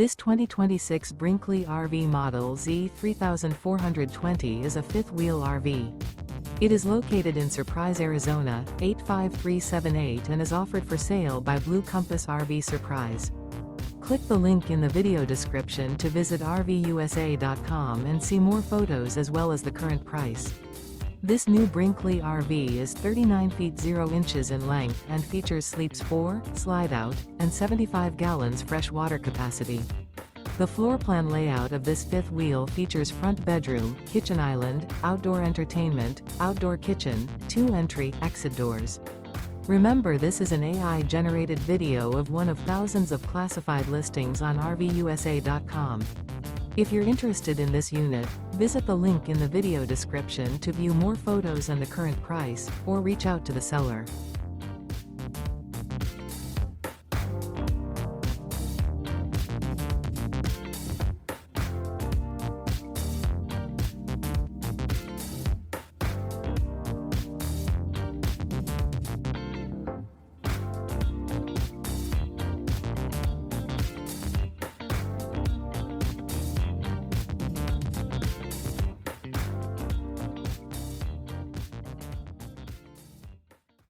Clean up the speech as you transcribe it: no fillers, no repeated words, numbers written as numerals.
This 2026 Brinkley RV Model Z 3420 is a fifth-wheel RV. It is located in Surprise, Arizona, 85378 and is offered for sale by Blue Compass RV Surprise. Click the link in the video description to visit RVUSA.com and see more photos as well as the current price. This new Brinkley RV is 39 feet 0 inches in length and features sleeps 4, slide-out, and 75 gallons fresh water capacity. The floor plan layout of this fifth wheel features front bedroom, kitchen island, outdoor entertainment, outdoor kitchen, 2 entry/exit doors. Remember, this is an AI-generated video of one of thousands of classified listings on RVUSA.com. If you're interested in this unit, visit the link in the video description to view more photos and the current price, or reach out to the seller.